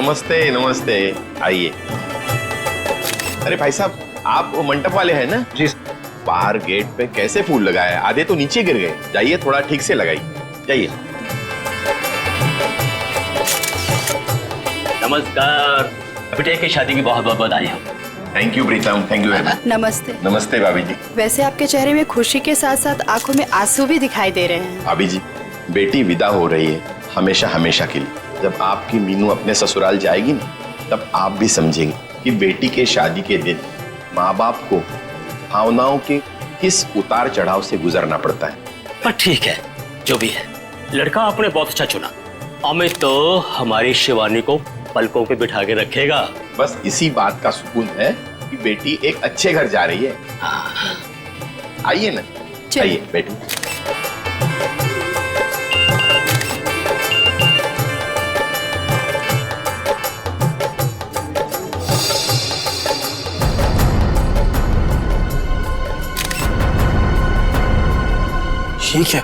नमस्ते नमस्ते, आइए। अरे भाई साहब, आप वो मंडप वाले हैं ना? जी। बाहर गेट पे कैसे फूल लगाए, आधे तो नीचे गिर गए। जाइए थोड़ा ठीक से लगाइए, जाइए। नमस्कार, बेटे की शादी की बहुत बहुत बधाई हो। Thank you Pritam, thank you very much. नमस्ते। नमस्ते भाभी जी। वैसे आपके चेहरे में खुशी के साथ साथ आंखों में आंसू भी दिखाई दे रहे हैं। भाभी जी, बेटी विदा हो रही है हमेशा हमेशा के लिए। जब आपकी मीनू अपने ससुराल जाएगी ना, तब आप भी समझेंगे कि बेटी के शादी के दिन माँ बाप को भावनाओं के किस उतार चढ़ाव से गुजरना पड़ता है। पर ठीक है, जो भी है, लड़का आपने बहुत अच्छा चुना। अमित तो हमारी शिवानी को पलकों पे बिठा के रखेगा। बस इसी बात का सुकून है कि बेटी एक अच्छे घर जा रही है। आइए ना, आइए बेटी। ठीक है।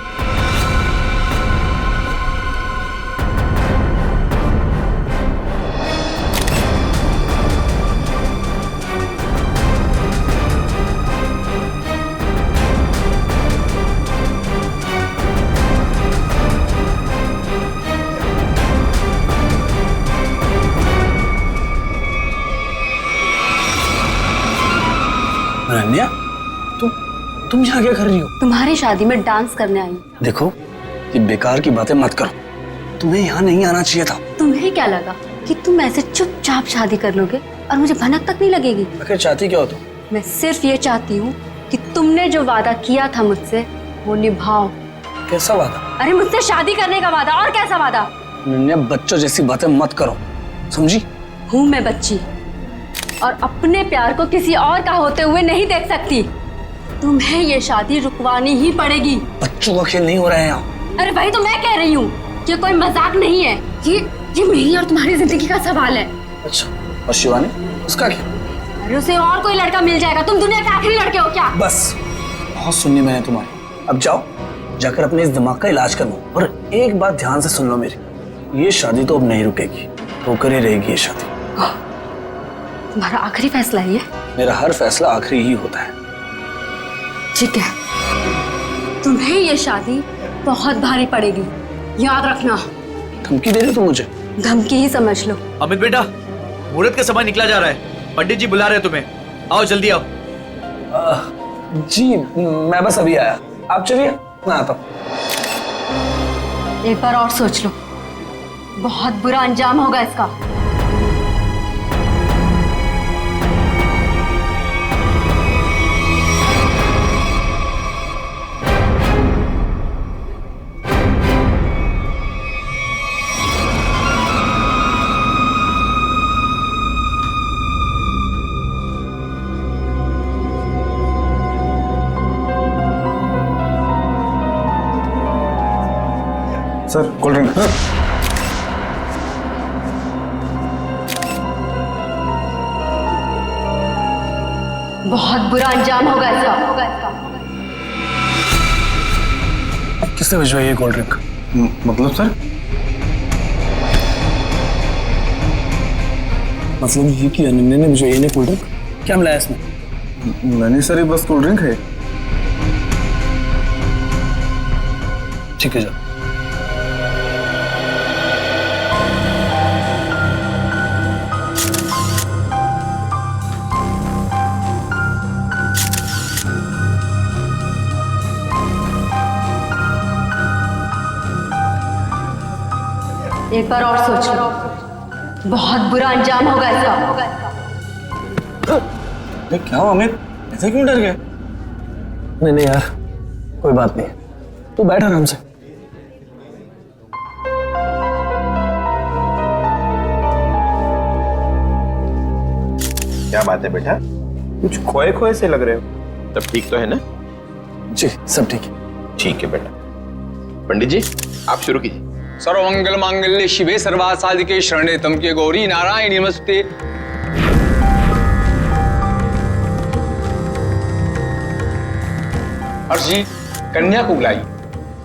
अनन्या, तुम यहाँ क्या कर रही हो? तुम्हारी शादी में डांस करने आई। देखो, ये बेकार की बातें मत करो। तुम्हें यहाँ नहीं आना चाहिए था। तुम्हें क्या लगा कि तुम ऐसे चुपचाप शादी कर लोगे और मुझे भनक तक नहीं लगेगी? आखिर चाहती क्या हो तुम? मैं सिर्फ ये चाहती हूँ कि तुमने जो वादा किया था मुझसे वो निभाओ। कैसा वादा? अरे मुझसे शादी करने का वादा। और कैसा वादा? अनन्या, बच्चों जैसी बातें मत करो, समझी? हूँ मैं बच्ची और अपने प्यार को किसी और का होते हुए नहीं देख सकती। तुम्हें ये शादी रुकवानी ही पड़ेगी। बच्चों का खेल नहीं हो रहा है यहाँ। अरे वही तो मैं कह रही हूँ, ये कोई मजाक नहीं है। ये मेरी और तुम्हारी जिंदगी का सवाल है। अच्छा, और शिवानी, उसका क्या? अरे उसे और कोई लड़का मिल जाएगा। तुम दुनिया के आखिरी लड़के हो क्या? बस, बहुत सुननी मैंने तुम्हारी। अब जाओ, जाकर अपने इस दिमाग का इलाज करना। और एक बात ध्यान से सुन लो मेरी, ये शादी तो अब नहीं रुकेगी, होकर ही रहेगी ये शादी। तुम्हारा आखिरी फैसला ये? मेरा हर फैसला आखिरी ही होता है। ठीक है, तुम्हें ये शादी बहुत भारी पड़ेगी, याद रखना। धमकी दे रहे हो तुम मुझे? धमकी ही समझ लो। अमित बेटा, मुहूर्त का समय निकला जा रहा है। पंडित जी बुला रहे हैं तुम्हें, आओ जल्दी आओ। जी, मैं बस अभी आया। आप चलिए, मैं आता हूँ। एक बार और सोच लो, बहुत बुरा अंजाम होगा इसका। Sir, cold drink. बहुत बुरा अंजाम होगा इसका। किसने भिजवाई है कोल्ड ड्रिंक? मतलब सर? मतलब ये कि अनन्या ने भिजवाई है कोल्ड ड्रिंक? क्या मिलाया इसमें? नहीं सर, ये बस कोल्ड ड्रिंक है। ठीक है, जाओ। एक बार और सोच लो, बहुत बुरा अंजाम होगा इसका। क्या हुआ अमित, ऐसे क्यों डर गए? नहीं यार, कोई बात नहीं, तू बैठ आराम से। क्या बात है बेटा, कुछ खोए खोए से लग रहे हो। तब ठीक तो है ना? जी, सब ठीक है। ठीक है बेटा। पंडित जी, आप शुरू कीजिए। सर्वमंगल मांगल्ये शिवे सर्वार्थ साधिके शरणे त्र्यंबके गौरी नारायणी नमस्ते। हर्ष जी, कन्या को बुलाइए,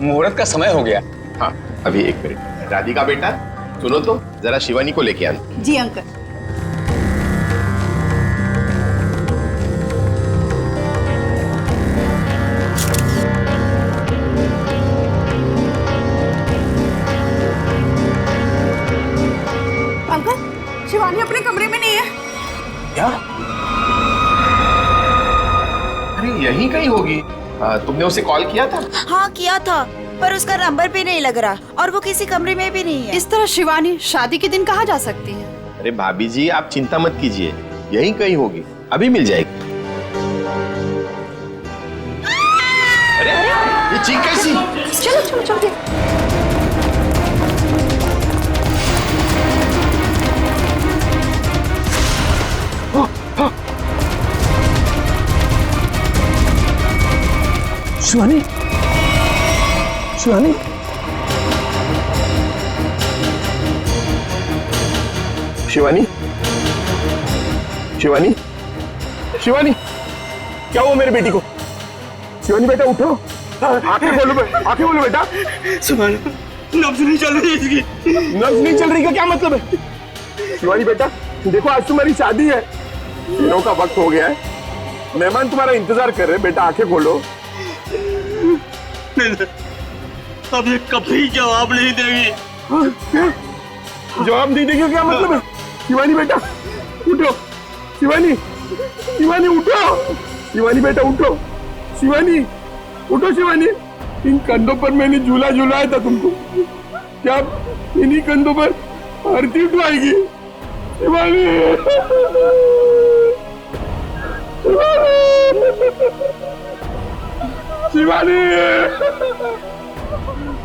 मुहूर्त का समय हो गया। हाँ, अभी एक मिनट। राधिका बेटा, सुनो तो, जरा शिवानी को लेके आना। जी अंकल। अंकल, शिवानी अपने कमरे में नहीं है। क्या? अरे यहीं कहीं होगी। तुमने उसे कॉल किया था? हाँ किया था, पर उसका नंबर भी नहीं लग रहा और वो किसी कमरे में भी नहीं है। इस तरह शिवानी शादी के दिन कहाँ जा सकती है? अरे भाभी जी, आप चिंता मत कीजिए, यहीं कहीं होगी, अभी मिल जाएगी। अरे ये चीख कैसी? चलो चलो चलो। शिवानी, शिवानी, शिवानी, शिवानी, शिवानी, क्या हुआ मेरे बेटी को? शिवानी बेटा उठो, आंखें खोलो, आंखें खोलो बेटा। नब्ज नहीं चल रही इसकी। नब्ज नहीं चल रही का क्या मतलब है? शिवानी बेटा देखो, आज तुम्हारी शादी है, दिनों का वक्त हो गया है, मेहमान तुम्हारा इंतजार कर रहे हैं। बेटा आंखें खोलो। अब ये कभी जवाब नहीं देगी। जवाब नहीं देगी क्या मतलब है? शिवानी बेटा उठो, शिवानी, शिवानी उठो, शिवानी बेटा उठो, शिवानी उठो, शिवानी। इन कंधों पर मैंने झूला झूलाया था तुमको, क्या इन्हीं कंधों पर आरती उठवाएगी? शिवानी, शिवानी,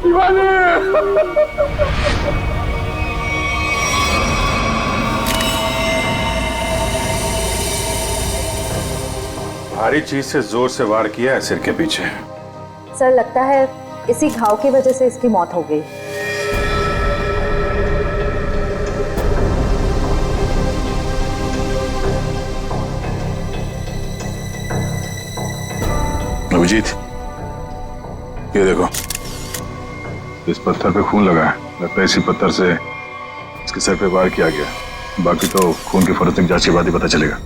शिवानी। भारी चीज से जोर से वार किया है सिर के पीछे। सर लगता है इसी घाव की वजह से इसकी मौत हो गई। अभिजीत, ये देखो, इस पत्थर पे खून लगा है। लगता है इसी पत्थर से इसके सर पे वार किया गया। बाकी तो खून की फोरेंसिक जांच के बाद ही पता चलेगा।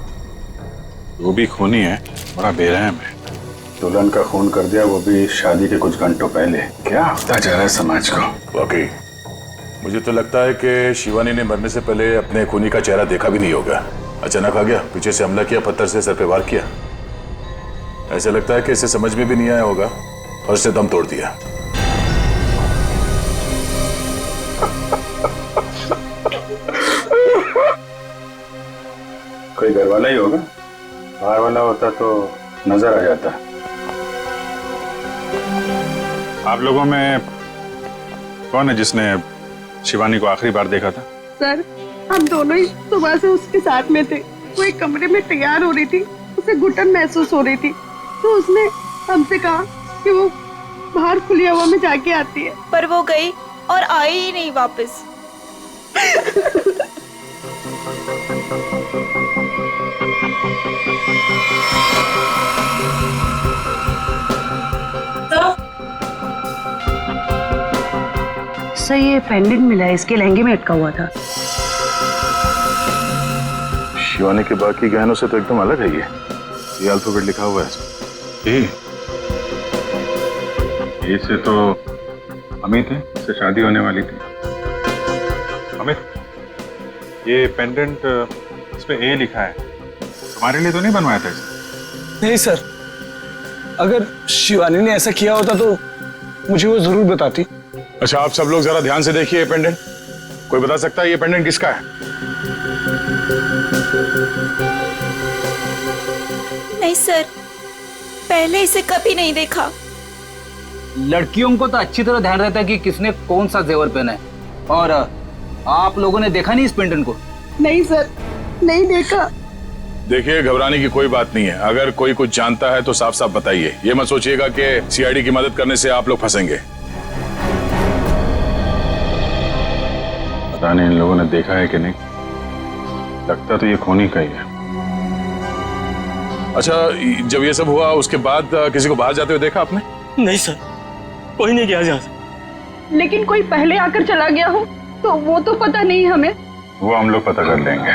वो भी खूनी है, बड़ा बेरहम है। दुल्हन का खून कर दिया, वो भी शादी के कुछ घंटों पहले। क्या होता जा रहा है समाज को? वाकई मुझे तो लगता है कि शिवानी ने मरने से पहले अपने खूनी का चेहरा देखा भी नहीं होगा। अचानक आ गया, पीछे से हमला किया, पत्थर से सर पे वार किया। ऐसा लगता है कि इसे समझ में भी नहीं आया होगा और इससे दम तोड़ दिया। कोई घर वाला ही होगा, बाहर वाला होता तो नजर आ जाता। आप लोगों में कौन है जिसने शिवानी को आखिरी बार देखा था? सर, हम दोनों ही सुबह से उसके साथ में थे। वो एक कमरे में तैयार हो रही थी, उसे घुटन महसूस हो रही थी, तो उसने हमसे कहा कि वो बाहर खुली हवा में जाके आती है, पर वो गई और आई ही नहीं वापस। सर, ये पेंडेंट मिला है, इसके लहंगे में अटका हुआ था। शिवानी के बाकी गहनों से तो एकदम अलग है ये अल्फाबेट लिखा हुआ है इसमें। ये से तो अमित है, इससे शादी होने वाली थी। अमित, ये पेंडेंट इस पे ए लिखा है, तुम्हारे लिए तो नहीं बनवाया था इसे? नहीं सर, अगर शिवानी ने ऐसा किया होता तो मुझे वो जरूर बताती। अच्छा, आप सब लोग जरा ध्यान से देखिए ये पेंडेंट। कोई बता सकता है ये पेंडेंट किसका है? नहीं सर, पहले इसे कभी नहीं देखा। लड़कियों को तो अच्छी तरह ध्यान रहता है कि किसने कौन सा जेवर पहना है, और आप लोगों ने देखा नहीं इस पेंडेंट को? नहीं सर, नहीं देखा। देखिए, घबराने की कोई बात नहीं है। अगर कोई कुछ जानता है तो साफ साफ बताइए। ये मत सोचिएगा कि सीआईडी की मदद करने से आप लोग फंसेंगे। पता नहीं इन लोगों ने देखा है कि नहीं, लगता तो ये खूनी का ही है। अच्छा, जब ये सब हुआ उसके बाद किसी को बाहर जाते हुए देखा आपने? नहीं सर, कोई नहीं गया जहाँ। लेकिन कोई पहले आकर चला गया हो तो वो तो पता नहीं हमें। वो हम लोग पता कर लेंगे।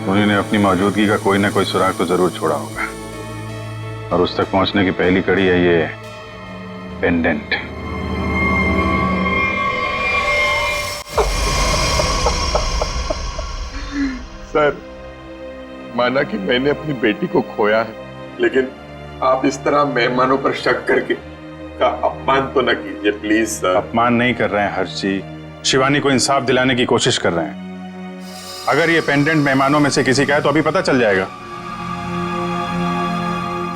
उन्होंने अपनी मौजूदगी का कोई ना कोई सुराग तो जरूर छोड़ा होगा, और उस तक पहुंचने की पहली कड़ी है ये पेंडेंट। सर, माना कि मैंने अपनी बेटी को खोया है, लेकिन आप इस तरह मेहमानों पर शक करके का अपमान तो न कीजिए प्लीज सर। अपमान नहीं कर रहे हैं हर्षी, शिवानी को इंसाफ दिलाने की कोशिश कर रहे हैं। अगर ये पेंडेंट मेहमानों में से किसी का है तो अभी पता चल जाएगा।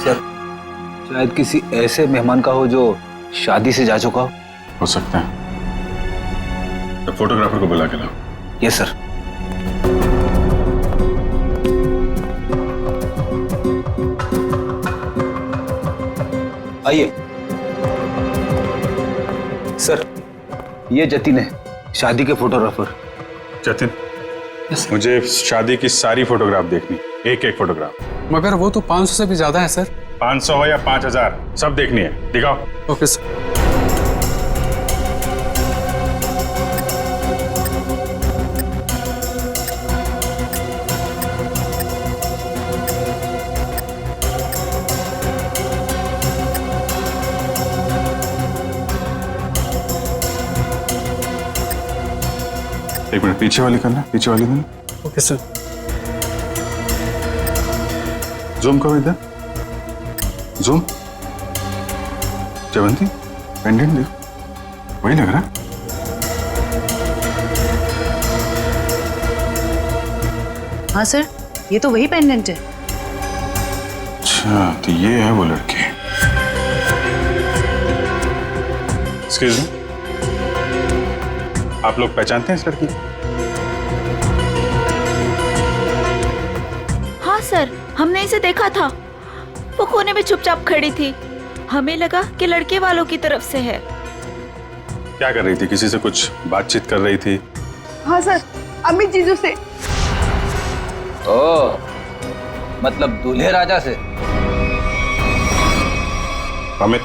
सर, शायद किसी ऐसे मेहमान का हो जो शादी से जा चुका हो सकता है। तो फोटोग्राफर को बुला के लाओ। Yes sir. आइए सर, ये जतिन है, शादी के फोटोग्राफर। जतिन, मुझे शादी की सारी फोटोग्राफ देखनी, एक एक फोटोग्राफ। मगर वो तो 500 से भी ज्यादा है सर। 500 हो या 5000, सब देखनी है। दिखाओ। Okay sir. एक मिनट, पीछे वाली करना, पीछे वाली करना। Okay sir. जूम करो इधर, जूम। जयवंती, पेंडेंट देखो, वही लग रहा है। हाँ सर, ये तो वही पेंडेंट है। अच्छा, तो ये है वो लड़की। एक्सक्यूज मी, आप लोग पहचानते हैं इस लड़की? हाँ सर, हमने इसे देखा था। वो कोने में चुपचाप खड़ी थी। हमें लगा कि लड़के वालों की तरफ से है। क्या कर रही थी? किसी से कुछ बातचीत कर रही थी? हाँ सर, अमित जीजू से। ओ, मतलब दूल्हे राजा से। अमित,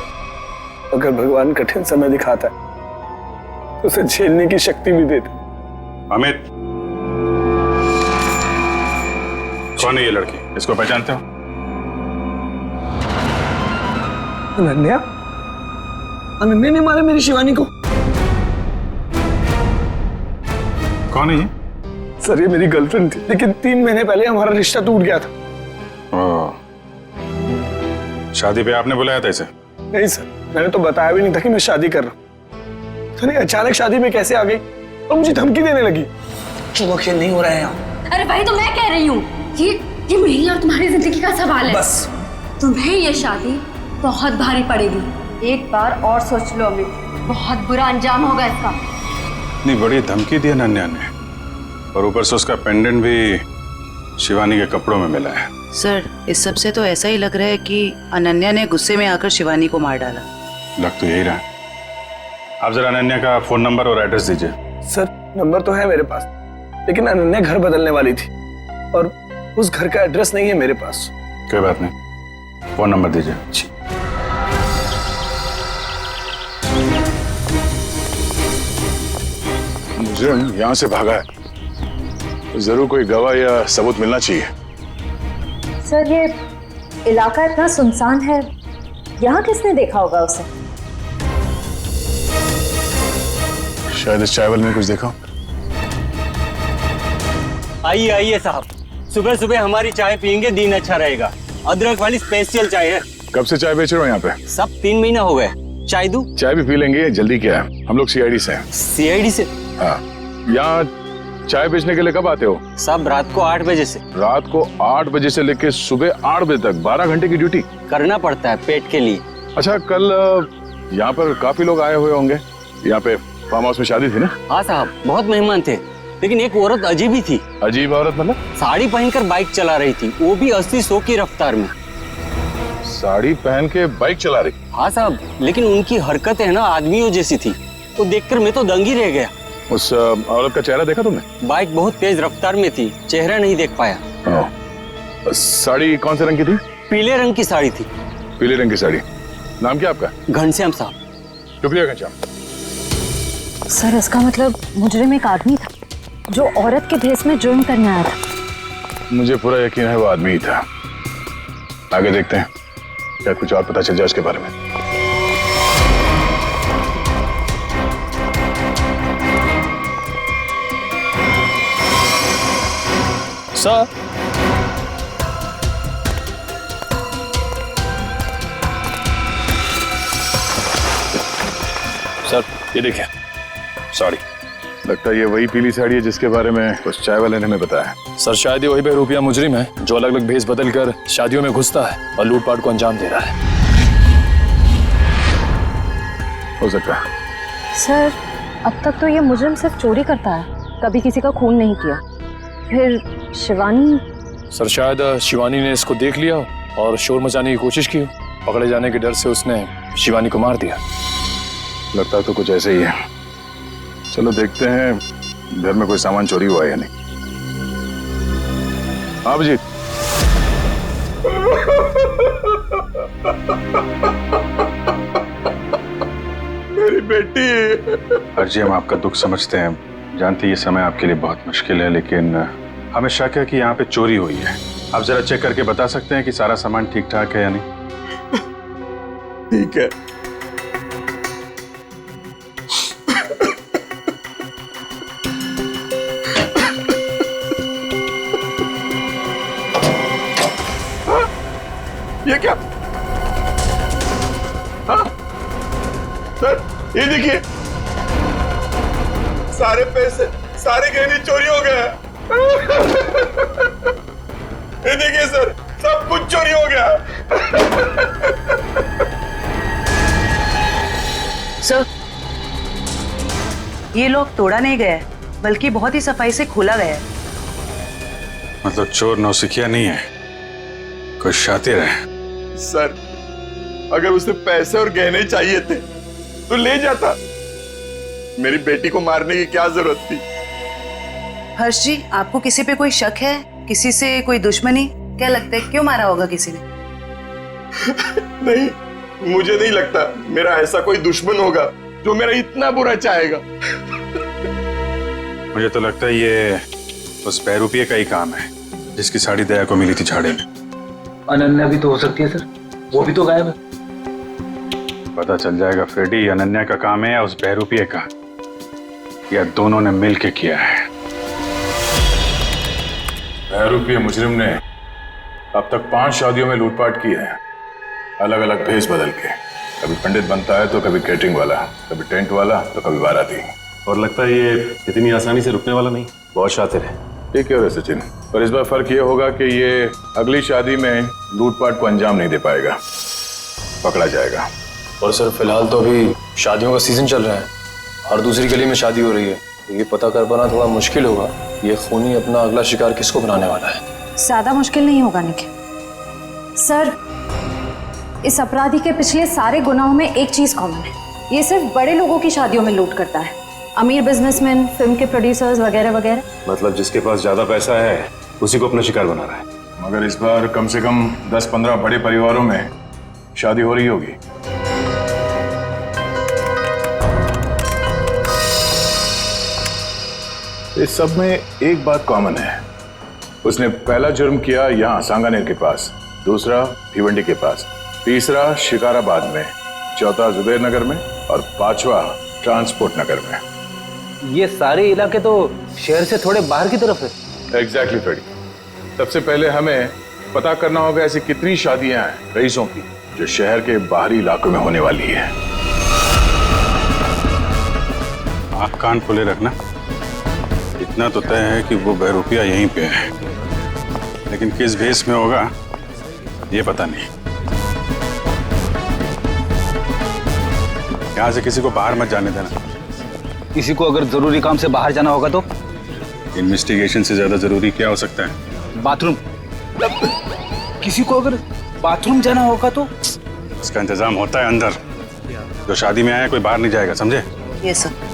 अगर भगवान कठिन समय दिखाता है तो उसे झेलने की शक्ति भी देता। अमित, कौन है ये लड़की? इसको पहचानते हो? अनन्या? अनन्या ने मारा मेरी शिवानी को। कौन है ये? सर, ये मेरी गर्लफ्रेंड थी, लेकिन 3 महीने पहले हमारा रिश्ता टूट गया था। शादी पे आपने बुलाया था इसे? नहीं सर, मैंने तो बताया भी नहीं था कि मैं शादी कर रहा हूँ। तो अचानक शादी में कैसे आ गई और मुझे धमकी देने लगी। चुप खेल नहीं हो रहा है यहाँ। अरे भाई, तो मैं कह रही हूँ, ये मेरी और तुम्हारी जिंदगी का सवाल है। बस तुम्हें ये शादी बहुत भारी पड़ेगी। एक बार और सोच लो अमित, बहुत बुरा अंजाम होगा इसका। इतनी बड़ी धमकी दी अनन्या ने, और ऊपर से उसका पेंडेंट भी शिवानी के कपड़ों में मिला है। सर, इस सब से तो ऐसा ही लग रहा है कि अनन्या ने गुस्से में आकर शिवानी को मार डाला। लग तो यही रहा। आप जरा अनन्या का फोन नंबर और एड्रेस दीजिए। सर, नंबर तो है मेरे पास, लेकिन अनन्या घर बदलने वाली थी और उस घर का एड्रेस नहीं है मेरे पास। कोई बात नहीं, फोन नंबर दीजिए। मुजरिम यहाँ से भागा है, तो जरूर कोई गवाह या सबूत मिलना चाहिए। सर, ये इलाका इतना सुनसान है, यहाँ किसने देखा होगा उसे? शायद इस चायवल में कुछ देखा। आइए आइए साहब, सुबह सुबह हमारी चाय पियेंगे, दिन अच्छा रहेगा। अदरक वाली स्पेशल चाय है। कब से चाय बेच रहे हो यहाँ पे? सब 3 महीना हो गए। चाय दूं? चाय भी पी लेंगे, जल्दी क्या है, हम लोग सीआईडी से हैं। सीआईडी से? हाँ। यहाँ चाय बेचने के लिए कब आते हो? सब रात को 8 बजे से। रात को 8 बजे से लेके सुबह 8 बजे तक 12 घंटे की ड्यूटी करना पड़ता है पेट के लिए। अच्छा, कल यहाँ पर काफी लोग आए हुए होंगे। यहाँ पे फार्म हाउस में शादी थी ना? हाँ साहब, बहुत मेहमान थे, लेकिन एक औरत अजीब ही थी। अजीब औरत मतलब? साड़ी पहनकर बाइक चला रही थी, वो भी 80-100 की रफ्तार में। साड़ी पहन के बाइक चला रही? हाँ साहब, लेकिन उनकी हरकतें ना आदमियों जैसी थी, तो देखकर मैं तो दंग ही रह गया। उस औरत का चेहरा देखा तुमने? बाइक बहुत तेज रफ्तार में थी, चेहरा नहीं देख पाया। साड़ी कौन से रंग की थी? पीले रंग की साड़ी थी। पीले रंग की साड़ी। नाम क्या आपका? घनश्याम साहब। शुक्रिया घनश्याम। सर इसका मतलब मुजरिम एक आदमी था जो औरत के भेस में जुर्म करने आया था। मुझे पूरा यकीन है वो आदमी ही था। आगे देखते हैं, क्या कुछ और पता चल जाए उसके बारे में। सर, सर ये देखिए साड़ी, लगता है ये वही पीली साड़ी है जिसके बारे में उस चाय वाले ने हमें बताया। सर शायद ये वही बहरूपिया मुजरिम है जो अलग अलग भेस बदल कर शादियों में घुसता है और लूटपाट को अंजाम दे रहा है। हो सकता है। सर अब तक तो ये मुजरिम सिर्फ चोरी करता है, कभी किसी का खून नहीं किया। फिर शिवानी? सर शायद शिवानी ने इसको देख लिया और शोर मचाने की कोशिश की। पकड़े जाने के डर से उसने शिवानी को मार दिया। लगता तो कुछ ऐसे ही है। चलो देखते हैं घर में कोई सामान चोरी हुआ है या नहीं। हाँ अभिजीत। मेरी बेटी। अर्जी, हम आपका दुख समझते हैं, जानते हैं ये समय आपके लिए बहुत मुश्किल है, लेकिन हमें शक है कि यहाँ पे चोरी हुई है। आप जरा चेक करके बता सकते हैं कि सारा सामान ठीक ठाक है या नहीं? ठीक है। ये क्या? हाँ? सर ये देखिए, सारे पैसे, सारे गहने चोरी हो गए। ये देखिए सर, सब कुछ चोरी हो गया। सर ये लॉक तोड़ा नहीं गया है, बल्कि बहुत ही सफाई से खोला गया है। मतलब चोर नौसिखिया नहीं है, कोई शातिर है। सर अगर उसे पैसे और गहने चाहिए थे तो ले जाता, मेरी बेटी को मारने की क्या जरूरत थी? हर्ष जी, आपको किसी पे कोई शक है? किसी से कोई दुश्मनी? क्या लगता है क्यों मारा होगा किसी ने? नहीं, मुझे नहीं लगता मेरा ऐसा कोई दुश्मन होगा जो मेरा इतना बुरा चाहेगा। मुझे तो लगता है ये उस बहरूपिये का ही काम है जिसकी साड़ी दया को मिली थी झाड़े में। अनन्या भी तो हो सकती है सर, वो भी तो गायब है। पता चल जाएगा फ्रेडी, अनन्या का काम है या उस बहरूपिये का, या दोनों ने मिलकर किया है। बहरूपिये मुजरिम ने अब तक 5 शादियों में लूटपाट की है, अलग अलग भेस बदल के। कभी पंडित बनता है तो कभी कैटरिंग वाला, कभी टेंट वाला तो कभी बाराती। और लगता है ये इतनी आसानी से रुकने वाला नहीं, बहुत शातिर है। ठीक है सचिन, पर इस बार फर्क ये होगा कि ये अगली शादी में लूटपाट को अंजाम नहीं दे पाएगा, पकड़ा जाएगा। और सर फिलहाल तो अभी शादियों का सीजन चल रहा है, हर दूसरी गली में शादी हो रही है, तो ये पता कर पाना थोड़ा मुश्किल होगा ये खूनी अपना अगला शिकार किसको बनाने वाला है। ज्यादा मुश्किल नहीं होगा निखिल। सर इस अपराधी के पिछले सारे गुनाहों में एक चीज कॉमन है, ये सिर्फ बड़े लोगों की शादियों में लूट करता है, अमीर बिजनेसमैन, फिल्म के प्रोड्यूसर्स वगैरह वगैरह। मतलब जिसके पास ज्यादा पैसा है उसी को अपना शिकार बना रहा है। मगर इस बार कम से कम 10-15 बड़े परिवारों में शादी हो रही होगी। इस सब में एक बात कॉमन है, उसने पहला जुर्म किया यहाँ सांगानेर के पास, दूसरा भिवंडी के पास, तीसरा शिकाराबाद में, चौथा जुबेर नगर में और 5वां ट्रांसपोर्ट नगर में। ये सारे इलाके तो शहर से थोड़े बाहर की तरफ है। एग्जैक्टली फ्रेडी, सबसे पहले हमें पता करना होगा ऐसी कितनी शादियां हैं रईसों की जो शहर के बाहरी इलाकों में होने वाली है। आँख कान खुले रखना। इतना तो तय है कि वो बहरूपिया यहीं पे है, लेकिन किस भेस में होगा ये पता नहीं। यहाँ से किसी को बाहर मत जाने देना। किसी को अगर जरूरी काम से बाहर जाना होगा तो? इन्वेस्टिगेशन से ज्यादा जरूरी क्या हो सकता है? बाथरूम। किसी को अगर बाथरूम जाना होगा तो? उसका इंतजाम होता है अंदर। जो शादी में आया कोई बाहर नहीं जाएगा, समझे? Yes sir.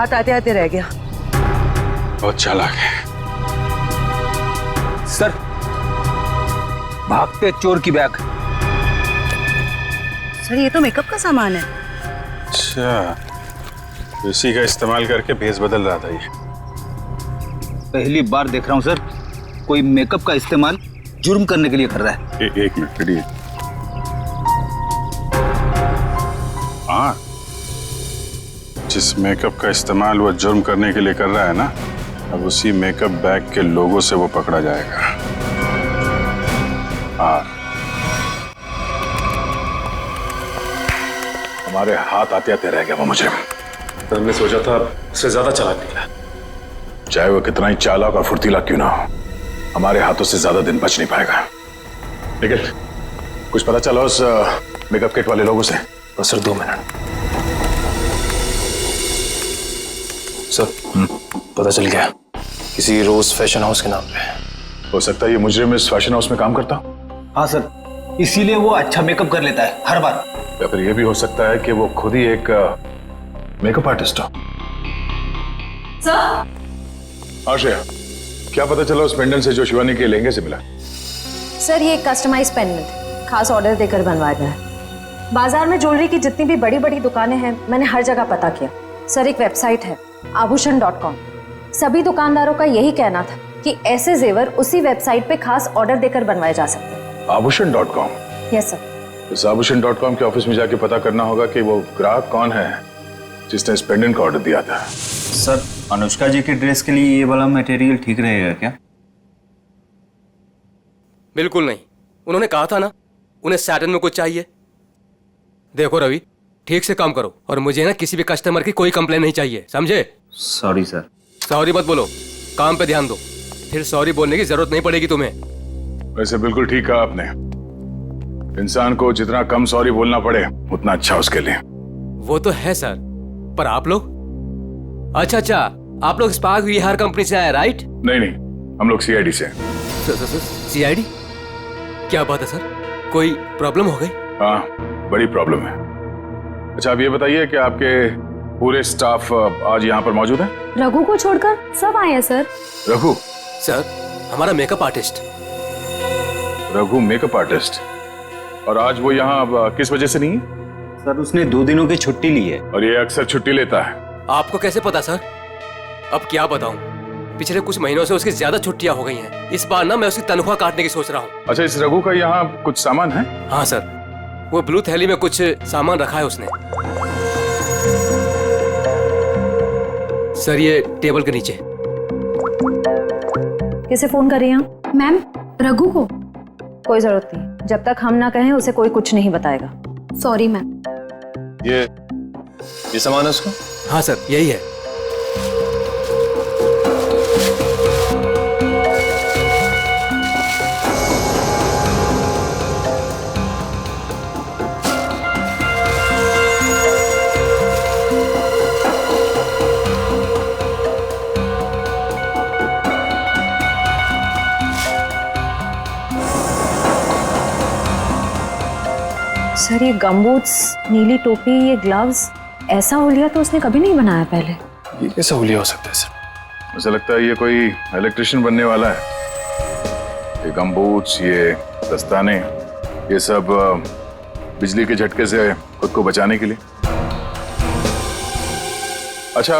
हाथ आते आते रह गया। बहुत चालाक है। सर, भागते चोर की बैग। सर ये तो मेकअप का सामान है। अच्छा, इसी का इस्तेमाल करके भेस बदल रहा था ये। पहली बार देख रहा हूँ सर, कोई मेकअप का इस्तेमाल जुर्म करने के लिए कर रहा है। एक मिनट खड़िए। हाँ, जिस मेकअप का इस्तेमाल वो जुर्म करने के लिए कर रहा है ना, अब उसी मेकअप बैग के लोगों से वो पकड़ा जाएगा। हाँ, हमारे हाथ आते आते रह गया वो मुजरिम। तो हमने सोचा था उससे ज्यादा चालाक निकला। चाहे वो कितना ही चालाक और फुर्तीला क्यों ना हो, हमारे हाथों से ज्यादा दिन बच नहीं पाएगा। लेकिन कुछ पता चला उस मेकअप किट वाले लोगों से? बस सर 2 मिनट। सर, पता चल गया, किसी रोज फैशन हाउस के नाम पे। हो सकता है ये मुजरिम इस फैशन हाउस में काम करता। हाँ सर, इसीलिए वो अच्छा मेकअप कर लेता है हर बार। या फिर ये भी हो सकता है कि वो खुद ही एक मेकअप आर्टिस्ट हो। सर, आश्रया, क्या पता चला उस पेंडेंट से जो शिवानी के लहंगे से मिला? सर ये कस्टमाइज पेंडेंट खास ऑर्डर देकर बनवाया गया है। बाजार में ज्वेलरी की जितनी भी बड़ी बड़ी दुकानें हैं, मैंने हर जगह पता किया। सर एक वेबसाइट है आभूषण.com, सभी दुकानदारों का यही कहना था कि ऐसे जेवर उसी वेबसाइट पे खास ऑर्डर देकर बनवाए जा सकते हैं। आभूषण.com? Yes sir. इस आभूषण.com के ऑफिस में जाके पता करना होगा कि वो ग्राहक कौन है जिसने इस पेंडेंट का ऑर्डर दिया था। सर, अनुष्का जी की ड्रेस के लिए ये वाला मटेरियल ठीक रहेगा क्या? बिल्कुल नहीं, उन्होंने कहा था ना उन्हें सैटन में कुछ चाहिए। देखो रवि, ठीक से काम करो और मुझे ना किसी भी कस्टमर की कोई कंप्लेन नहीं चाहिए, समझे? Sorry sir. सॉरी मत बोलो, काम पे ध्यान दो, फिर सॉरी बोलने की जरूरत नहीं पड़ेगी तुम्हें। वैसे बिल्कुल ठीक कहा आपने, इंसान को जितना कम सॉरी बोलना पड़े उतना अच्छा उसके लिए। वो तो है सर, पर आप लोग? अच्छा, आप लोग स्पार्क विहार कंपनी से आए, राइट? नहीं, हम लोग सीआईडी से। सीआईडी? क्या बात है सर, कोई प्रॉब्लम हो गई? हाँ, बड़ी प्रॉब्लम है। अच्छा, आप ये बताइए कि आपके पूरे स्टाफ आज यहाँ पर मौजूद है? रघु को छोड़कर सब आए हैं सर। रघु? सर, हमारा makeup artist. Raghu makeup artist? और आज वो यहाँ किस वजह से नहीं है? सर, उसने 2 दिनों की छुट्टी ली है। और ये अक्सर छुट्टी लेता है। आपको कैसे पता सर? अब क्या बताऊं, पिछले कुछ महीनों से उसकी ज्यादा छुट्टियां हो गई हैं। इस बार ना मैं उसकी तनख्वाह काटने की सोच रहा हूँ। अच्छा, इस रघु का यहाँ कुछ सामान है? हाँ सर, वो ब्लू थैली में कुछ सामान रखा है उसने। सर ये टेबल के नीचे। किसे फोन कर रही हैं? मैम, रघु को। कोई जरूरत नहीं, जब तक हम ना कहें उसे कोई कुछ नहीं बताएगा। Sorry ma'am. ये सामान है उसका? हाँ सर, यही है। सर ये गमबूट्स, नीली टोपी, ये ग्लव्स, ऐसा हुलिया तो उसने कभी नहीं बनाया पहले। ये कैसा हुलिया हो सकता है सर? मुझे लगता है ये कोई इलेक्ट्रिशियन बनने वाला है। ये गमबूट्स, ये दस्ताने, ये सब बिजली के झटके से खुद को बचाने के लिए। अच्छा,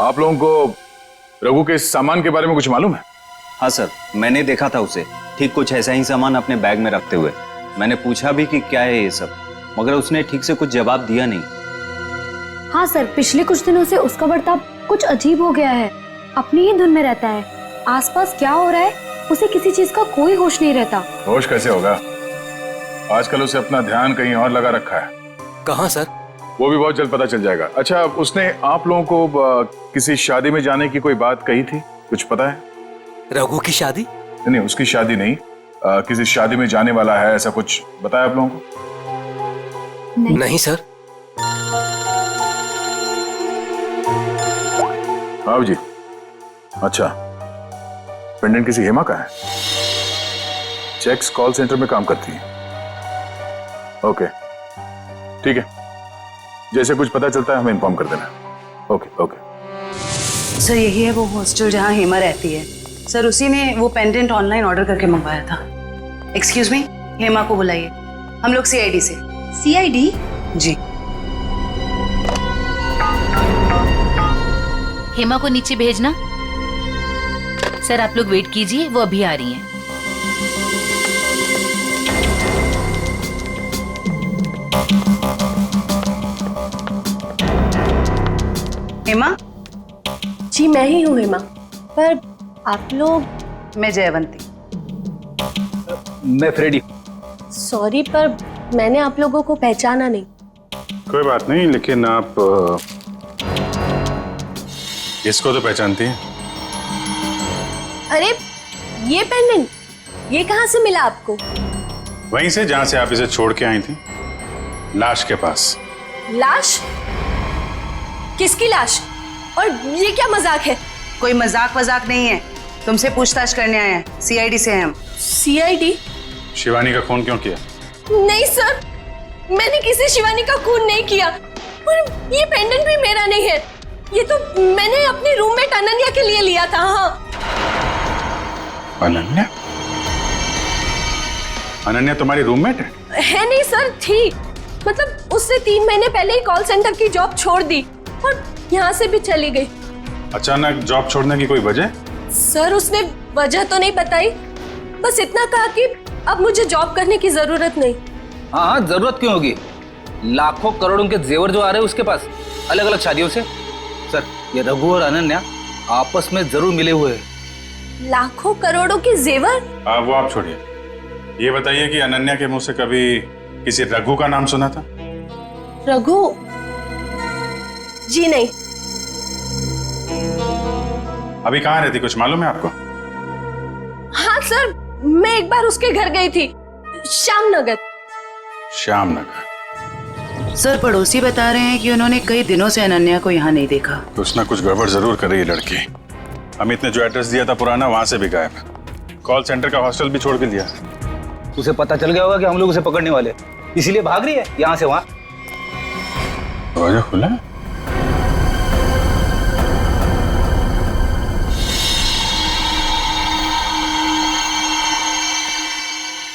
आप लोगों को रघु के इस सामान के बारे में कुछ मालूम है? हाँ सर, मैंने देखा था उसे ठीक कुछ ऐसा ही सामान अपने बैग में रखते हुए। मैंने पूछा भी कि क्या है ये सब, मगर उसने ठीक से कुछ जवाब दिया नहीं। हाँ सर, पिछले कुछ दिनों से उसका बर्ताव कुछ अजीब हो गया है। अपनी ही धुन में रहता है, आसपास क्या हो रहा है उसे किसी चीज का कोई होश नहीं रहता। होश कैसे होगा? आजकल उसे अपना ध्यान कहीं और लगा रखा है। कहाँ सर? वो भी बहुत जल्द पता चल जाएगा। अच्छा, उसने आप लोगों को किसी शादी में जाने की कोई बात कही थी, कुछ पता है? रघु की शादी? नहीं, उसकी शादी नहीं, किसी शादी में जाने वाला है, ऐसा कुछ बताया आप लोगों को? नहीं सर। हाँ जी। अच्छा, पेंडेंट किसी हेमा का है? चेक्स कॉल सेंटर में काम करती है। ओके, ठीक है, जैसे कुछ पता चलता है हमें इन्फॉर्म कर देना। Okay okay. सर यही है वो हॉस्टल जहाँ हेमा रहती है। सर उसी ने वो पेंडेंट ऑनलाइन ऑर्डर करके मंगवाया था। एक्सक्यूज मी, हेमा को बुलाइए। हम लोग सीआईडी से। सीआईडी? जी। हेमा को नीचे भेजना। सर आप लोग वेट कीजिए, वो अभी आ रही हैं। हेमा? जी मैं ही हूँ हेमा, पर आप लोग? मैं जयवंती। मैं फ्रेडी। सॉरी पर मैंने आप लोगों को पहचाना नहीं। कोई बात नहीं, लेकिन आप इसको तो पहचानती हैं? अरे ये पेंडेंट, ये कहाँ से मिला आपको? वहीं से जहां से आप इसे छोड़ के आई थी, लाश के पास। लाश? किसकी लाश? और ये क्या मजाक है? कोई मजाक वजाक नहीं है, तुमसे पूछताछ करने आए हैं। सीआईडी से हैं हम। सीआईडी? शिवानी का खून क्यों किया? नहीं सर, मैंने किसी शिवानी का खून नहीं किया। और ये पेंडेंट भी मेरा नहीं है, ये तो मैंने अपनी रूममेट अनन्या के लिए लिया था। हाँ। अनन्या? अनन्या तुम्हारी रूममेट है? है नहीं सर, थी। मतलब उससे 3 महीने पहले ही कॉल सेंटर की जॉब छोड़ दी और यहाँ से भी चली गई। अचानक जॉब छोड़ने की कोई वजह? सर उसने वजह तो नहीं बताई, बस इतना कहा कि अब मुझे जॉब करने की जरूरत नहीं। हाँ हाँ, जरूरत क्यों होगी? लाखों करोड़ों के जेवर जो आ रहे हैं उसके पास, अलग अलग शादियों से। सर ये रघु और अनन्या आपस में जरूर मिले हुए हैं। लाखों करोड़ों के जेवर? वो आप छोड़िए, ये बताइए कि अनन्या के मुंह से कभी किसी रघु का नाम सुना था? रघु? जी नहीं। अभी कहाँ रहती, कुछ मालूम है आपको? हाँ सर, मैं एक बार उसके घर गई थी, श्यामनगर। श्यामनगर? सर पड़ोसी बता रहे हैं कि उन्होंने कई दिनों से अनन्या को यहाँ नहीं देखा। कुछ ना कुछ गड़बड़ जरूर कर रही है लड़की। अमित ने जो एड्रेस दिया था पुराना, वहां से भी गायब है। कॉल सेंटर का हॉस्टल भी छोड़ के दिया। उसे पता चल गया होगा कि हम लोग उसे पकड़ने वाले, इसीलिए भाग रही है यहाँ से वहां। दरवाजा खुला है?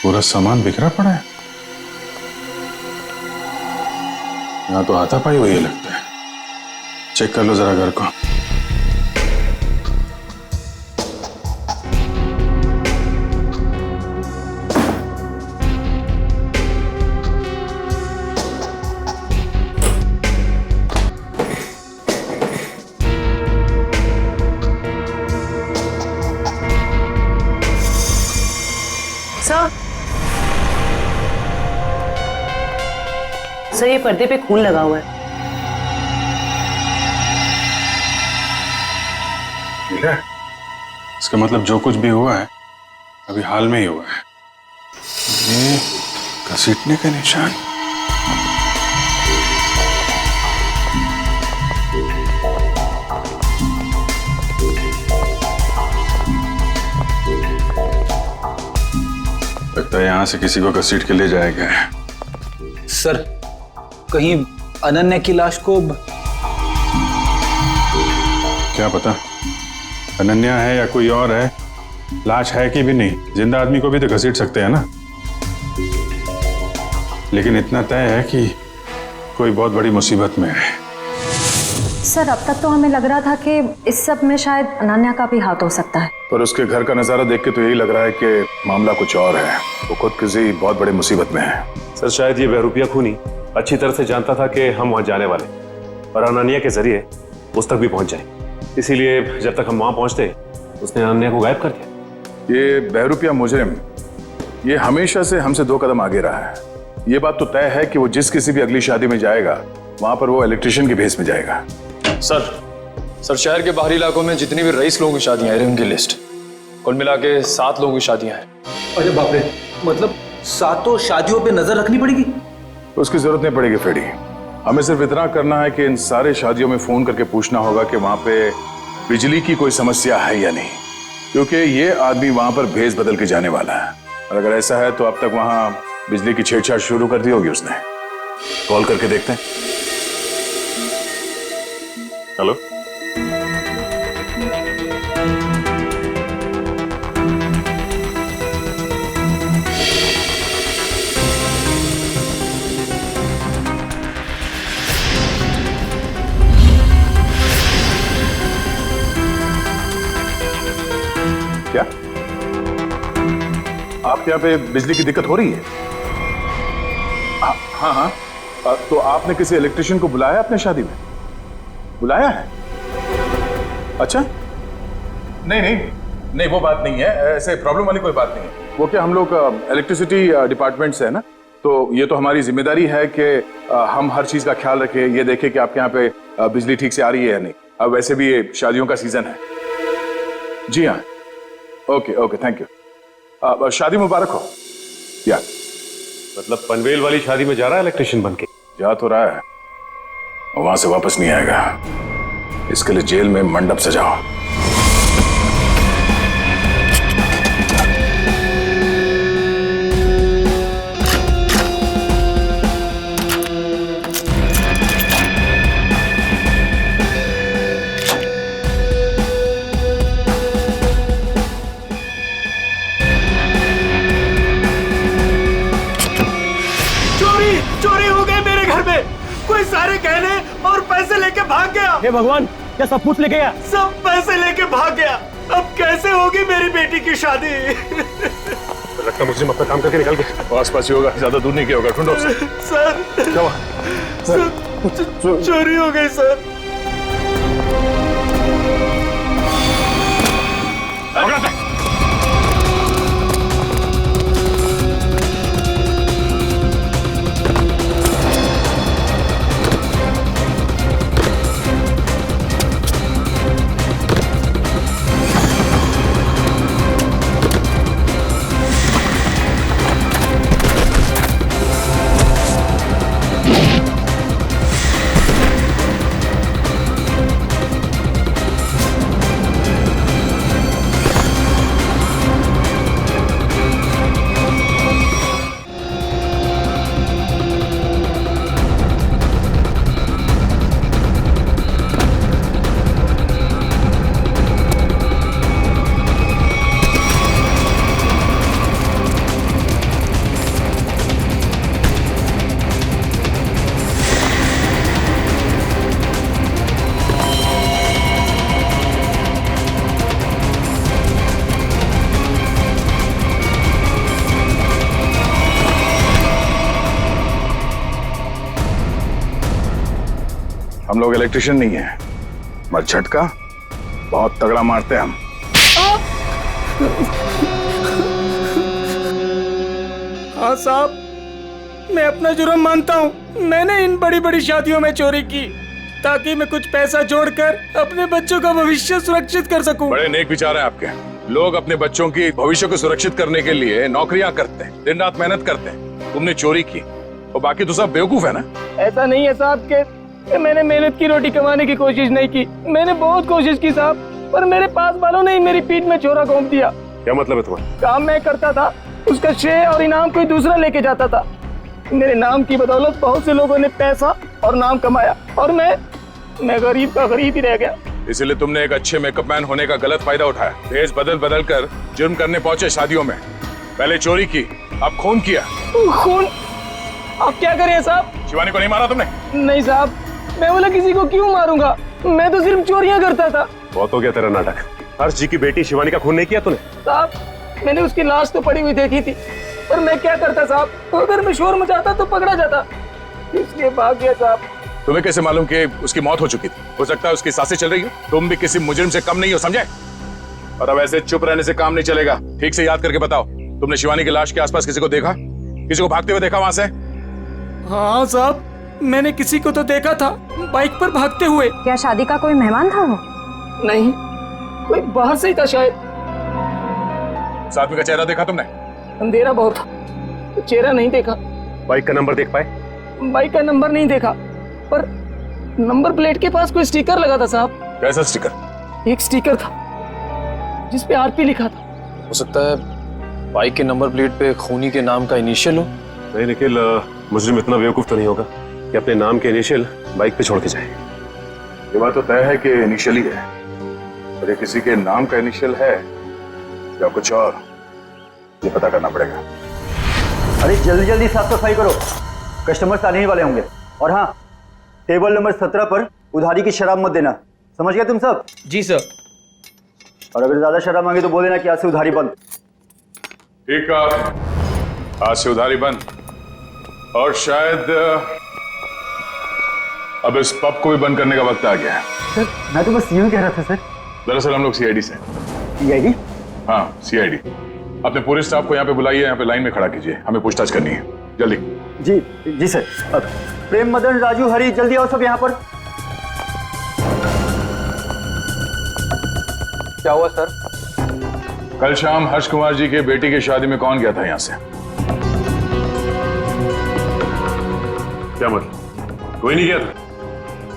पूरा सामान बिखरा पड़ा है। यहाँ तो हाथापाई हुई है लगता है। चेक कर लो जरा घर को। सर ये पर्दे पे खून लगा हुआ है। मिला? इसका मतलब जो कुछ भी हुआ है अभी हाल में ही हुआ है। ये घसीटने का निशान। लगता है यहां से किसी को घसीट के ले जाया गया है। सर कहीं अनन्या की लाश को क्या पता अनन्या है या कोई और है। लाश है कि भी नहीं, जिंदा आदमी को भी तो घसीट सकते हैं ना। लेकिन इतना तय है कि कोई बहुत बड़ी मुसीबत में है। सर अब तक तो हमें लग रहा था कि इस सब में शायद अनन्या का भी हाथ हो सकता है, पर उसके घर का नजारा देख के तो यही लग रहा है कि मामला कुछ और है। वो खुद किसी बहुत बड़ी मुसीबत में है। सर शायद ये बहरूपिया खूनी अच्छी तरह से जानता था कि हम वहां जाने वाले और अनन्या के जरिए उस तक भी पहुंच जाए, इसीलिए जब तक हम वहां पहुंचते उसने अनन्या को गायब कर दिया। ये बहरूपिया मुजरिम ये हमेशा से हमसे 2 कदम आगे रहा है। ये बात तो तय है कि वो जिस किसी भी अगली शादी में जाएगा वहां पर वो इलेक्ट्रिशियन के भेस में जाएगा। सर शहर के बाहरी इलाकों में जितनी भी रईस लोगों की शादियां हैं उनकी लिस्ट कुल मिला के 7 लोगों की शादियां हैं। अरे बाप रे, मतलब 7 शादियों पे नजर रखनी पड़ेगी? उसकी जरूरत नहीं पड़ेगी फ्रेडी। हमें सिर्फ इतना करना है कि इन सारे शादियों में फोन करके पूछना होगा कि वहां पे बिजली की कोई समस्या है या नहीं, क्योंकि ये आदमी वहां पर भेस बदल के जाने वाला है। और अगर ऐसा है तो अब तक वहां बिजली की छेड़छाड़ शुरू कर दी होगी उसने। कॉल करके देखते हैं। हेलो क्या आपके यहाँ पे बिजली की दिक्कत हो रही है? हाँ हाँ। तो आपने किसी इलेक्ट्रिशियन को बुलाया अपने शादी में? बुलाया है? अच्छा, नहीं नहीं नहीं, वो बात नहीं है, ऐसे प्रॉब्लम वाली कोई बात नहीं है। वो क्या, हम लोग इलेक्ट्रिसिटी डिपार्टमेंट से है ना, तो ये तो हमारी जिम्मेदारी है कि हम हर चीज का ख्याल रखें, ये देखें कि आपके यहाँ पे बिजली ठीक से आ रही है या नहीं। अब वैसे भी ये शादियों का सीजन है। जी हाँ, ओके ओके, थैंक यू। शादी मुबारक हो। या मतलब पनवेल वाली शादी में जा रहा है इलेक्ट्रिशियन बन के? जा तो रहा है, वहां से वापस नहीं आएगा। इसके लिए जेल में मंडप सजाओ। चोरी हो गई मेरे घर में। कोई सारे गहने और पैसे लेके भाग गया। हे भगवान, क्या सब कुछ लेके गया? सब पैसे लेके भाग गया। अब कैसे होगी मेरी बेटी की शादी? लगता मुझे अपना काम करके निकल गया। आसपास ही होगा, ज्यादा दूर नहीं गया होगा। ढूंढो उसे। सर, क्या हुआ? चोरी हो गई सर। हम लोग इलेक्ट्रिशियन नहीं है, मगर झटका बहुत तगड़ा मारते हैं हम। हाँ साहब, मैं अपना जुर्म मानता हूँ। मैंने इन बड़ी बड़ी शादियों में चोरी की ताकि मैं कुछ पैसा जोड़कर अपने बच्चों का भविष्य सुरक्षित कर सकूं। बड़े नेक विचार हैं आपके। लोग अपने बच्चों की भविष्य को सुरक्षित करने के लिए नौकरियां करते हैं, दिन रात मेहनत करते हैं। तुमने चोरी की और बाकी तो सब बेवकूफ है ना। ऐसा नहीं है साहब कि मैंने मेहनत की रोटी कमाने की कोशिश नहीं की। मैंने बहुत कोशिश की साहब, पर मेरे पास वालों ने ही मेरी पीठ में छोरा घोंप दिया। क्या मतलब है तुम्हारा? काम मैं करता था, उसका श्रेय और इनाम कोई दूसरा लेके जाता था। मेरे नाम की बदौलत बहुत से लोगों ने पैसा और नाम कमाया और मैं गरीब का गरीब ही रह गया। इसलिए तुमने एक अच्छे मेकअप मैन होने का गलत फायदा उठाया। भेष बदल बदल कर जुर्म करने पहुंचे शादियों में। पहले चोरी की, अब खून किया। खून? आप क्या करें साहब? शिवानी को नहीं मारा तुमने? नहीं साहब, मैं बोला किसी को क्यों मारूंगा, मैं तो सिर्फ चोरियां करता था। बहुत हो गया तेरा नाटक। हर्ष जी की बेटी शिवानी का खून नहीं किया तूने? साहब, मैंने उसकी लाश तो पड़ी हुई देखी थी, पर मैं क्या करता साहब, अगर मैं शोर मचाता तो पकड़ा जाता, इसलिए भाग गया साहब। तुम्हें कैसे मालूम कि उसकी मौत हो चुकी थी? हो सकता है उसकी सांसें चल रही हो। तुम भी किसी मुजरिम से कम नहीं हो, समझे? और अब ऐसे चुप रहने से काम नहीं चलेगा। ठीक से याद करके बताओ, तुमने शिवानी की लाश के आसपास किसी को देखा? किसी को भागते हुए देखा वहां से? हाँ साहब, मैंने किसी को तो देखा था, बाइक पर भागते हुए। क्या शादी का कोई मेहमान था वो? नहीं, कोई बाहर से ही था शायद। साथ में का चेहरा देखा तुमने? अंधेरा बहुत था, चेहरा नहीं देखा। बाइक का नंबर देख पाए? बाइक का नंबर नहीं देखा, पर नंबर प्लेट के पास कोई स्टिकर लगा था साहब। कैसा स्टिकर? एक स्टिकर था जिसपे आरपी लिखा था। हो सकता है बाइक के नंबर प्लेट पे खूनी के नाम का इनिशियल हो। नहीं निखिल, मुजरिम इतना बेवकूफ तो नहीं होगा कि अपने नाम के इनिशियल बाइक पे छोड़ के जाए। ये बात तो तय है कि इनिशियल ही है, पर ये किसी के नाम का इनिशियल है या कुछ और, ये पता करना पड़ेगा। अरे जल्दी जल्दी साफ सफाई करो, कस्टमर्स आने ही वाले होंगे। और हाँ, टेबल नंबर 17 पर उधारी की शराब मत देना, समझ गए तुम सब? जी सर। और अगर ज्यादा शर्म मांगे तो बोले ना कि आज से उधारी बंद। ठीक है, आज से उधारी बंद। और शायद अब इस पब को भी बंद करने का वक्त आ गया है। सर मैं तो बस यूं कह रहा था सर। दरअसल हम लोग सीआईडी से। सीआईडी? हाँ सीआईडी। अपने पूरे स्टाफ को यहाँ पे बुलाइए, यहाँ पे लाइन में खड़ा कीजिए, हमें पूछताछ करनी है, जल्दी। जी जी सर। प्रेम, मदन, राजू, हरी, जल्दी आओ सब यहाँ पर। क्या हुआ सर? कल शाम हर्ष कुमार जी के बेटी की शादी में कौन गया था यहाँ से? क्या मतलब? कोई नहीं गया था?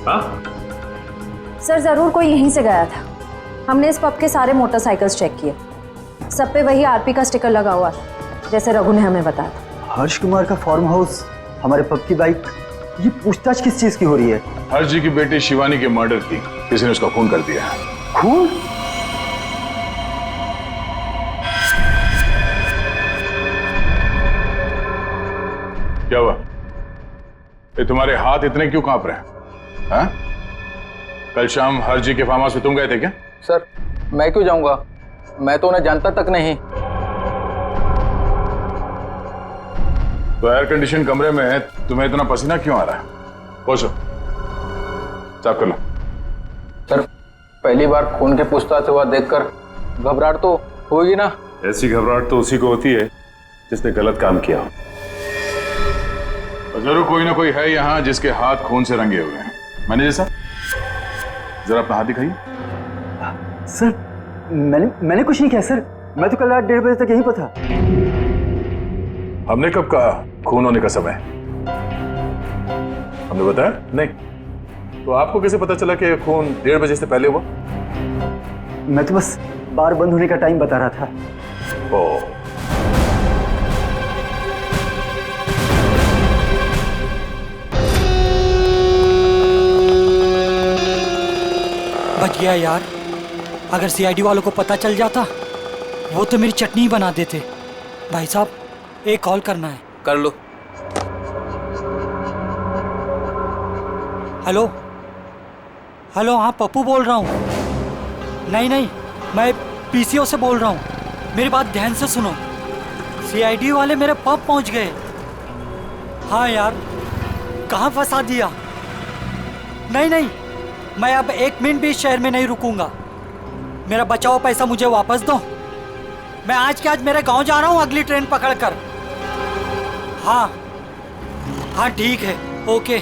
हाँ? सर जरूर कोई यहीं से गया था। हमने इस पब के सारे मोटरसाइकिल्स चेक किए, सब पे वही आरपी का स्टिकर लगा हुआ था, जैसे रघु ने हमें बताया था। हर्ष कुमार का फार्म हाउस, हमारे पब की बाइक, ये पूछताछ किस चीज की हो रही है? हर्ष जी की बेटी शिवानी के मर्डर की किसी ने उसका खून कर दिया। खून? क्या हुआ? ये तुम्हारे हाथ इतने क्यों कांप रहे हैं? हाँ? कल शाम हर्ष जी के फार्म हाउस में तुम गए थे क्या? सर मैं क्यों जाऊंगा, मैं तो उन्हें जानता तक नहीं। तो एयर कंडीशन कमरे में तुम्हें इतना पसीना क्यों आ रहा है? पहुंचो, साफ कर लो। सर पहली बार खून की पूछताछ हुआ देखकर घबराहट तो होगी ना। ऐसी घबराहट तो उसी को होती है जिसने गलत काम किया हो। जरूर कोई ना कोई है यहाँ जिसके हाथ खून से रंगे हुए हैं। मैनेजर साहब जरा अपना हाथ दिखाइए। सर मैंने कुछ नहीं किया सर, मैं तो कल रात 1:30 बजे तक यहीं पर था। हमने कब कहा खून होने का समय? हमने बताया नहीं। तो आपको कैसे पता चला कि खून 1:30 बजे से पहले हुआ? मैं तो बस बार बंद होने का टाइम बता रहा था। ओ बच गया यार, अगर सीआईडी वालों को पता चल जाता वो तो मेरी चटनी बना देते। भाई साहब एक कॉल करना है। कर लो। हेलो हेलो, हाँ पप्पू बोल रहा हूँ। नहीं मैं पीसीओ से बोल रहा हूँ, मेरी बात ध्यान से सुनो। सीआईडी वाले मेरे पब पहुँच गए। हाँ यार, कहाँ फंसा दिया? नहीं मैं अब 1 मिनट भी इस शहर में नहीं रुकूंगा। मेरा बचा हुआ पैसा मुझे वापस दो। मैं आज के आज मेरे गांव जा रहा हूँ अगली ट्रेन पकड़कर। हाँ ठीक है, ओके।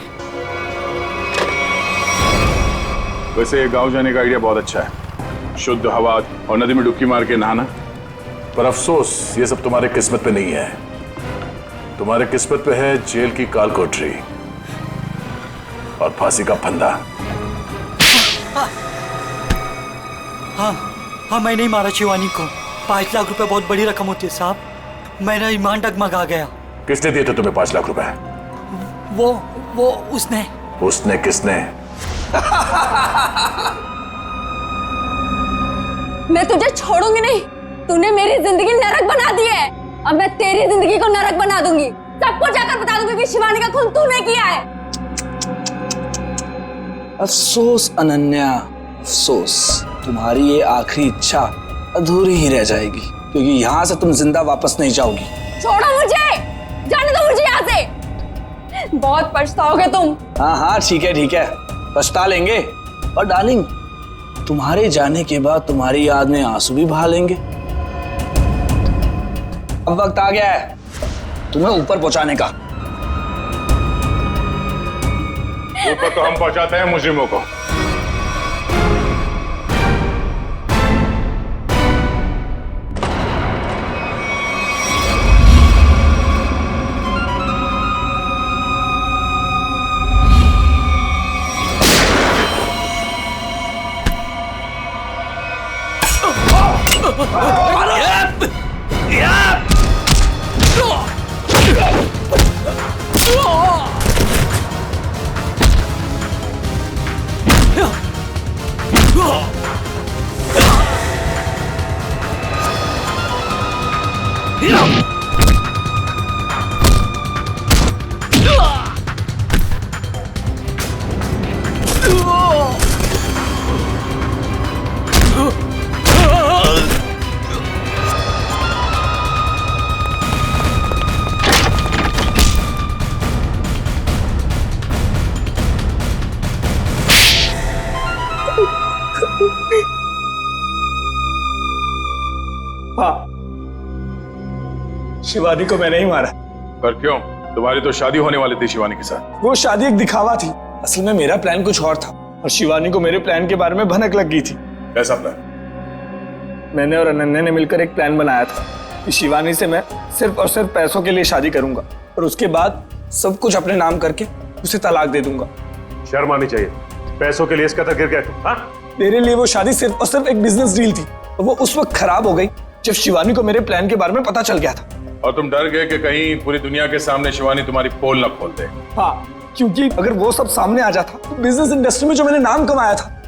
वैसे गांव जाने का आइडिया बहुत अच्छा है, शुद्ध हवा और नदी में डुबकी मार के नहाना। पर अफसोस ये सब तुम्हारे किस्मत पे नहीं है। तुम्हारे किस्मत पे है जेल की काल कोठरी और फांसी का फंदा। हाँ मैं नहीं मारा शिवानी को। 5 लाख रुपए बहुत बड़ी रकम होती है साहब, मेरा ईमान डगमगा गया। किसने दिए थे तुम्हें 5 लाख रुपए? वो उसने किसने? मैं तुझे छोड़ूंगी नहीं, तूने मेरी जिंदगी नरक बना दी है। अब मैं तेरी जिंदगी को नरक बना दूंगी। सबको जाकर बता दूंगी कि शिवानी का खून तूने किया है। अफसोस अनन्या, अफसोस, तुम्हारी ये आखिरी इच्छा अधूरी ही रह जाएगी, क्योंकि यहाँ से तुम जिंदा वापस नहीं जाओगी। छोड़ो मुझे, जाने दो मुझे यहाँ से। बहुत पछताओगे तुम। हाँ ठीक है, पछता लेंगे। और डार्लिंग, तुम्हारे जाने के बाद तुम्हारी याद में आंसू भी बहा लेंगे। अब वक्त आ गया है तुम्हें ऊपर पहुंचाने का। ऊपर तो हम पहुंचाते हैं मुजरिमों को। हाँ, शिवानी को मैंने ही मारा। पर क्यों? तुम्हारी तो शादी होने वाली थी शिवानी के साथ। वो शादी एक दिखावा थी, असल में मेरा प्लान कुछ और था और शिवानी को मेरे प्लान के बारे में भनक लग गई थी। कैसा प्लान? मैंने और अनन्या ने मिलकर एक प्लान बनाया था कि शिवानी से मैं सिर्फ और सिर्फ पैसों के लिए शादी करूंगा और उसके बाद सब कुछ अपने नाम करके उसे तलाक दे दूंगा। शर्म आनी चाहिए, पैसों के लिए इसका तक गिर गया तू? हाँ? मेरे लिए वो शादी सिर्फ और सिर्फ एक बिजनेस डील थी और वो उस वक्त खराब हो गई जब शिवानी को मेरे प्लान के बारे में पता चल गया था। और तुम डर गए कि कहीं पूरी दुनिया के सामने शिवानी तुम्हारी पोल न खोल दे। हाँ, क्योंकि अगर वो सब सामने आ जाता तो बिजनेस इंडस्ट्री में जो मैंने नाम कमाया था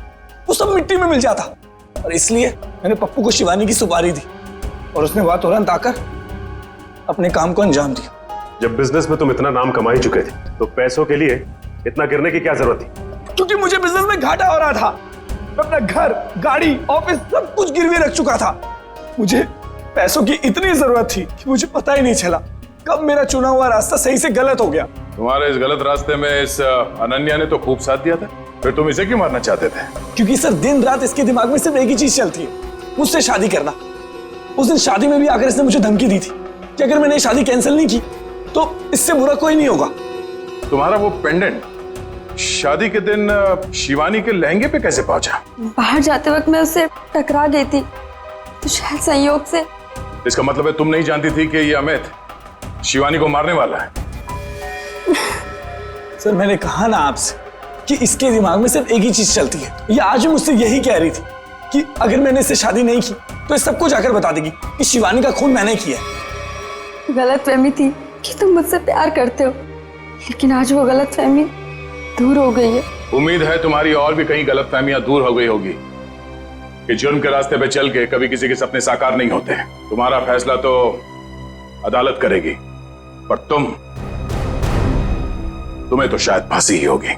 वो सब मिट्टी में मिल जाता। और इसलिए मैंने पप्पू को शिवानी की सुपारी दी और उसने वहां तुरंत आकर अपने काम को अंजाम दिया। जब बिजनेस में तुम इतना नाम कमा ही चुके थे तो पैसों के लिए इतना गिरने की क्या जरूरत थी? क्योंकि मुझे बिजनेस में घाटा हो रहा था। मैं अपना घर, गाड़ी, ऑफिस सब कुछ गिरवी रख चुका था। मुझे पैसों की इतनी जरूरत थी कि मुझे पता ही नहीं चला कब मेरा चुना हुआ रास्ता सही से गलत हो गया। तुम्हारे इस गलत रास्ते में इस अनन्या ने तो खूब साथ दिया था, फिर तुम इसे क्यों मारना चाहते थे? क्योंकि सर दिन रात इसके दिमाग में सिर्फ एक ही चीज चलती है, मुझसे शादी करना। उस दिन शादी में भी आकर इसने मुझे धमकी दी थी कि अगर मैंने शादी कैंसिल नहीं की तो इससे बुरा कोई नहीं होगा। तुम्हारा वो पेंडेंट शादी के दिन शिवानी के लहंगे पे कैसे पहुंचा? बाहर जाते वक्त मैं उससे टकरा गई थी तो शायद संयोग से। इसका मतलब है तुम नहीं जानती थी कि ये अमित शिवानी को मारने वाला है? सर मैंने कहा ना आपसे कि इसके दिमाग में सिर्फ एक ही चीज चलती है। ये आज भी मुझसे यही कह रही थी कि अगर मैंने इससे शादी नहीं की तो ये सबको जाकर बता देगी कि शिवानी का खून मैंने किया है। गलतफहमी थी कि तुम मुझसे प्यार करते हो, लेकिन आज वो गलतफहमी दूर हो गई है। उम्मीद है तुम्हारी और भी कई गलतफहमियां दूर हो गई होगी कि जुर्म के रास्ते पे चल के कभी किसी के सपने साकार नहीं होते। तुम्हारा फैसला तो अदालत करेगी, पर तुम्हें तो शायद फांसी ही होगी।